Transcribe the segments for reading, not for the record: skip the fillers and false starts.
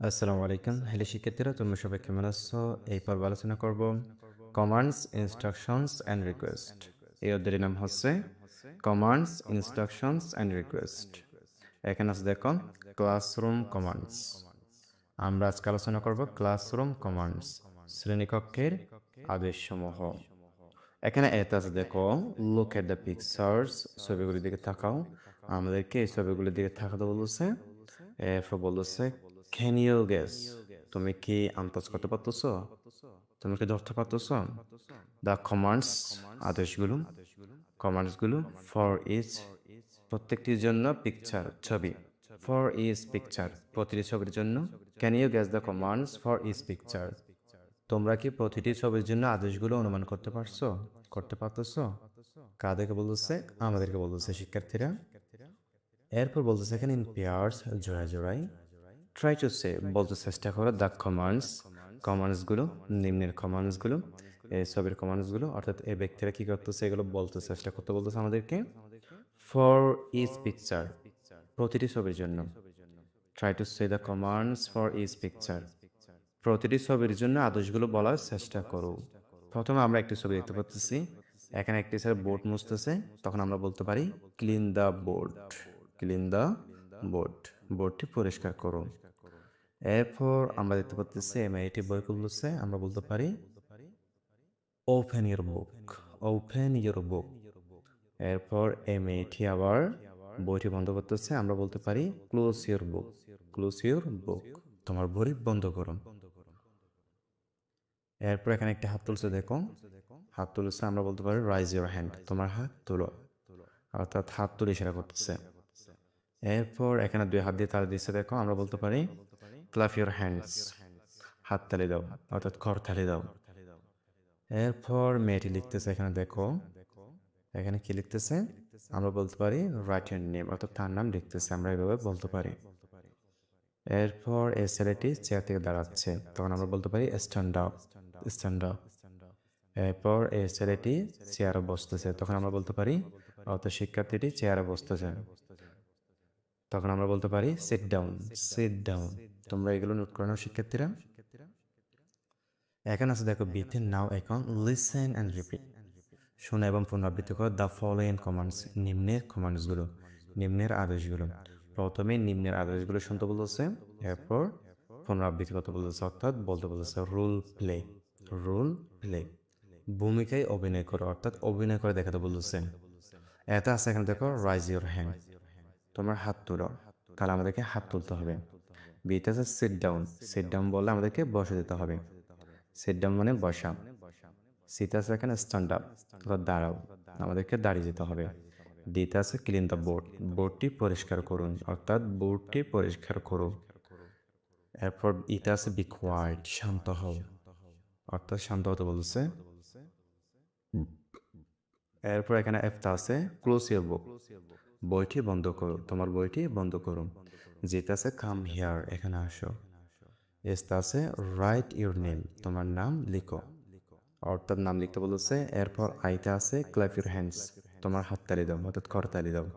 আসসালামু আলাইকুম। হ্যালো শিক্ষার্থীরা, তোমরা সবাই কেমন আছো? এই পর্বে আলোচনা করব কমান্ডস, ইনস্ট্রাকশনস অ্যান্ড রিকোয়েস্ট। এই অধ্যায়ের নাম হচ্ছে কমান্ডস, ইনস্ট্রাকশনস অ্যান্ড রিকোয়েস্ট। এখানে আছে দেখো ক্লাসরুম কমান্ডস। আমরা আজকে আলোচনা করব ক্লাসরুম কমান্ডস, শ্রেণীকক্ষের আদেশসমূহ। এখানে এতে আছে দেখো লুক এট দ্য পিকচার্স, ছবিগুলির দিকে তাকাও। আমাদেরকে এই ছবিগুলির দিকে তাকাতে বলেছে। এরপর বলেছে ক্যান ইউ গেস, তুমি কি আন্দাজ করতে পারতেছো? তুমি কি ধরতে পারতেছো? দ্য কমান্ডস, আদেশগুলো, কমান্ডসগুলো ফর ইচ, প্রত্যেকটির জন্য, পিকচার ছবি, ফর ইচ পিকচার, প্রতিটি ছবির জন্য। Can you guess the commands for each picture, তোমরা কি প্রতিটি ছবির জন্য আদেশগুলো অনুমান করতে পারছো, করতে পারতেছো? কাদেরকে বলতেছে? আমাদেরকে বলতেছে শিক্ষার্থীরা। এরপর বলতেছে এখানে ইন পেয়ার্স, জোড়ায় জোড়ায়। ট্রাই টু সে, বলতে চেষ্টা করো দ্য কমান্ডস, কমান্ডসগুলো, নিম্নের কমান্ডসগুলো, এই ছবির কমান্ডসগুলো, অর্থাৎ এই ব্যক্তিরা কি করতেছে এগুলো বলতে চেষ্টা করতে বলতেছে আমাদেরকে। ফর ইচ পিকচার, প্রতিটি ছবির জন্য। Try to say the commands for each picture, প্রতিটি ছবির জন্য আদেশগুলো বলার চেষ্টা করো। প্রথমে আমরা একটি ছবি দেখতে পাচ্ছি। এখানে একটি স্যার বোর্ড মুছতেছে, তখন আমরা বলতে পারি clean the board, clean the board, বোর্ডটি পরিষ্কার করো। এরপর আমরা দেখতে পাচ্ছি এমআইটি বই খুলছে, আমরা বলতে পারি open your book, open your book. এরপর এমআইটি আবার বইটি বন্ধ করতেছে, আমরা বলতে পারি close your book, close your book, তোমার বই বন্ধ করো। এরপর এখানে একটা হাত তুলছে দেখো, হাত তুলছে, আমরা বলতে পারি রাইজ ইউর হ্যান্ড, তোমার হাত তুলো, অর্থাৎ হাত তুলে ইশারা করতেছে। এরপর এখানে দুই হাত দিয়ে তালি দিচ্ছে দেখো, আমরা বলতে পারি ক্লাপ ইউর হ্যান্ডস, হাত তালি দাও, অর্থাৎ করতালি দাও। এরপর মেয়েটি লিখতেছে, এখানে দেখো, এখানে কি লিখতেছে? আমরা বলতে পারি রাইট ইউর নেম, অর্থাৎ তার নাম লিখতেছে, আমরা এভাবে বলতে পারি। এরপর এই ছেলেটি চেয়ার থেকে দাঁড়াচ্ছে, তখন আমরা বলতে পারি স্ট্যান্ড আপ, স্ট্যান্ড আপ। এরপর এই ছেলেটি চেয়ারে বসতেছে, তখন আমরা বলতে পারি, অর্থাৎ শিক্ষার্থীটি চেয়ারে বসতেছে, তখন আমরা বলতে পারি সিট ডাউন, সিট ডাউন। তোমরা এগুলো নোট করে নাও শিক্ষার্থীরা। এখন আছে দেখো বিথে নাও, এখন লিসেন অ্যান্ড রিপিট, শোনা এবং পুনরাবৃত্তি করো দ্য ফলোইং কমান্ডস, নিম্নের কমান্ডসগুলো, নিম্নের আদেশগুলো। প্রথমে নিম্নের আদেশগুলো শুনতে বলতেছে, এরপর পুনরাবৃত্তি করতে বলতেছে, অর্থাৎ বলতে বলতেছে রোল প্লে, রোল প্লে। ভূমিকায় অভিনয় করো, অর্থাৎ অভিনয় করে দেখাতে বলতেছে। এটা আছে এখানে দেখো রাইজ ইউর হ্যান্ড, তোমার হাত তুলো, তাহলে আমাদেরকে হাত তুলতে হবে। বিতে আছে সিট ডাউন, সিট ডাউন বললে আমাদেরকে বসে দিতে হবে, সিট ডাউন মানে বসা। সিতে আছে এখানে স্ট্যান্ড আপ, অর্থাৎ দাঁড়াও, আমাদেরকে দাঁড়িয়ে যেতে হবে। ডিতে আছে ক্লিন দ্য বোর্ড, বোর্ডটি পরিষ্কার করুন, অর্থাৎ বোর্ডটি পরিষ্কার করো। এরপর ইতে আছে বি কোয়াইট, শান্ত হও, অর্থাৎ শান্ত হতে বলছে। এরপর এখানে এফটা আছে ক্লোজ ইউর বুক, বইটি বন্ধ করো, তোমার বইটি বন্ধ করো। যেটা আছে কাম হিয়ার, এখানে আসো। এসটা আছে রাইট ইউর নেম, তোমার নাম লিখো, অর্থাৎ নাম লিখতে বলেছে। এরপর আইতে আছে ক্ল্যাপ ইউর হ্যান্ডস, তোমার হাততালি দাও, অর্থাৎ করতালি দাও।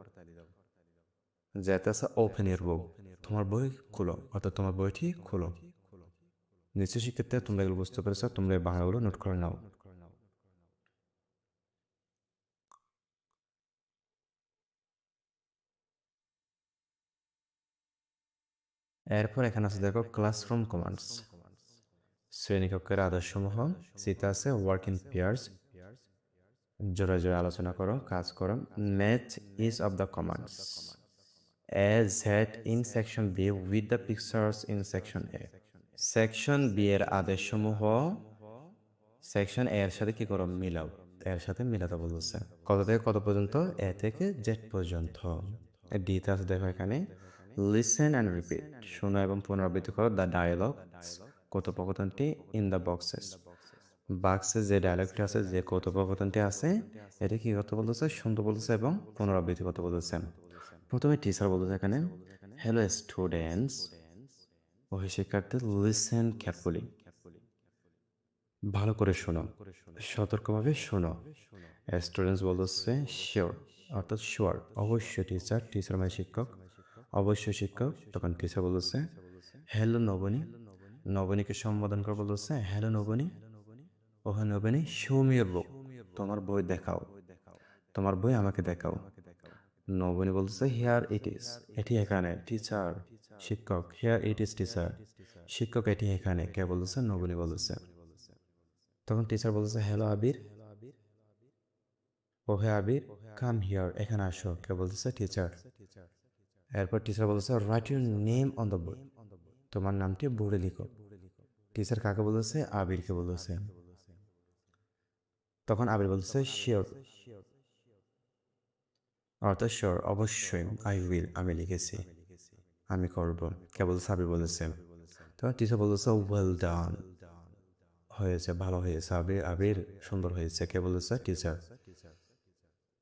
যেটা আছে ওপেন ইউর বুক, তোমার বই খুলো, অর্থাৎ তোমার বইটি খুলো। নিশ্চয় শিক্ষার্থী তোমরা এগুলো বুঝতে পেরেছো, তোমরা এই বাংলাগুলো নোট করে নাও। এরপর এখানে আছে দেখো ক্লাসরুম কমান্ডস, শ্রেণীকক্ষের আদর্শসমূহ। সেটা আছে ওয়ার্ক ইন পেয়ার্স, জোড়া জোড়া আলোচনা করো, কাজ করো। Match is of the commands as had in section B with the pictures in section A. Section B এর আদেশসমূহ সেকশন এ এর সাথে কি করো? মিলাও, এর সাথে মিলাতে বলছে। কত থেকে কত পর্যন্ত? এ থেকে জেড পর্যন্ত। ডিতে আছে দেখো এখানে লিসেন অ্যান্ড রিপিট, শোনো এবং পুনরাবৃত্তি করো দ্য ডায়ালগ, কথোপকথনটি ইন দ্য বক্সেস, বাক্সে যে ডায়ালগটি আছে, যে কথোপকথনটি আছে, এটা কি করতে বলতেছে? শুনতে বলতেছে এবং পুনরাবৃত্তি করতে বলতেছে। প্রথমে টিচার বলতেছে এখানে হ্যালো স্টুডেন্টস, ওহে শিক্ষার্থী, লিসেন কেয়ারফুলি, ভালো করে শোনো, সতর্কভাবে শোনো। স্টুডেন্টস বলতেছে শিওর, অর্থাৎ শিওর, অবশ্যই টিচার, টিচার মানে শিক্ষক, অবশ্যই শিক্ষক। তখন টিচার বলতেছে হ্যালো নবনী, নবনীকে সম্বোধন করে বলতেছে হ্যালো নবনী, ও হ্যাঁ নবনী, শো মি ইওর বুক, তোমার বই দেখাও, তোমার বই আমাকে দেখাও। নবনী বলতেছে হিয়ার ইট ইজ, এটি এখানে। টিচার, শিক্ষক, হিয়ার ইট ইজ টিচার, শিক্ষক এটি এখানে। কে বলতেছে? নবনী বলতেছে। তখন টিচার বলতেছে হ্যালো আবির, ও হ্যাঁ আবির, কাম হিয়ার, এখানে আসো। কে বলতেছে? টিচার। এরপর টিচার বলতেছে right your name on the board, তোমার নামটি বোর্ডে লিখো। টিচার কাকে বলতেছে? আবিরকে বলতেছে। তখন আবির বলতেছে শিওর, অর্থাৎ শিওর, অবশ্যই, আই উইল, আমি লিখেছি, আমি করব। কে বলতেছে? আবির বলেছে। তখন টিচার বলতেছে ওয়েল ডান, হয়েছে, ভালো হয়েছে আবির, আবির সুন্দর হয়েছে। কে বলেছে? টিচার।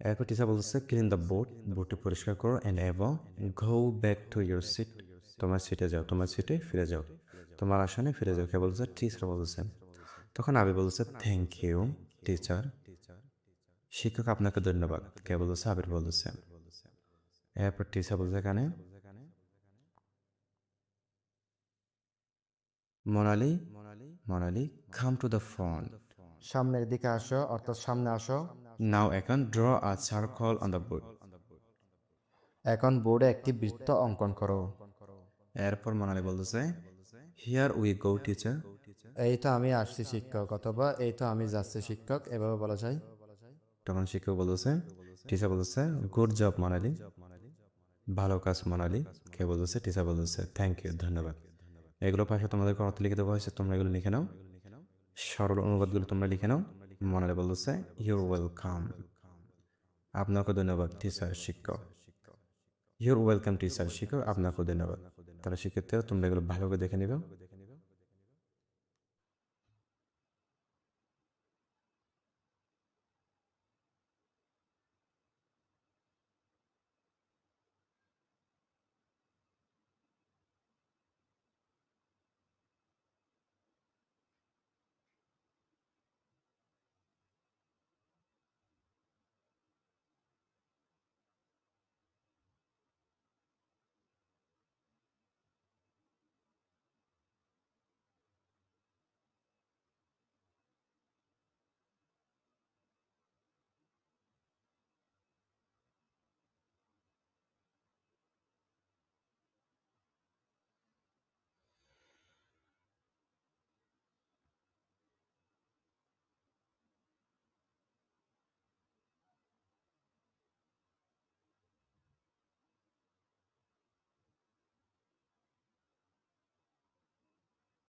এরপর টিচার বলতেছে ক্লিন দ্য বোর্ড, বোর্ডটি পরিষ্কার করো, অ্যান্ড এবং go back to your seat, তোমার সিটে যাও, তোমার সিটে ফিরে যাও, তোমার আসনে ফিরে যাও। কে বলছে? টিচার বলছে। তখন আবির বলছে থ্যাংক ইউ টিচার, শিক্ষক আপনাকে ধন্যবাদ। কে বলছে? আবির বলছে। এরপর টিচার বলছে এখানে Monali, Monali come to the front, সামনের দিকে আসো, অর্থাৎ সামনে আসো। নাও এখন draw a circle on the board, এখন বোর্ডে একটি বৃত্ত অঙ্কন করো। এরপর মোনালি বলতেছে হিয়ার উই গো টিচার, এই তো আমি আসছি শিক্ষক, অথবা এই তো আমি যাচ্ছি শিক্ষক, এভাবে বলা যায়। তখন শিক্ষক বলতেছে, টিচার বলতেছে গুড জব মোনালি, ভালো কাজ মোনালি। কে বলতেছে? টিচার বলতেছে থ্যাংক ইউ, ধন্যবাদ। এগুলো পাশে তোমাদেরকে অর্থ লিখে দেওয়া হয়েছে, তোমরা এগুলো লিখে নাও, সরল অনুবাদগুলো তোমরা লিখে নাও। মোনালি বলতেছে ইউর ওয়েলকাম, আপনাকে ধন্যবাদ টিচার, শিক্ষক। ইউর ওয়েলকাম টিচার, শিক্ষক আপনাকে ধন্যবাদ। তাহলে শিক্ষার্থীরা তোমরা এগুলো ভালো করে দেখে নিবে।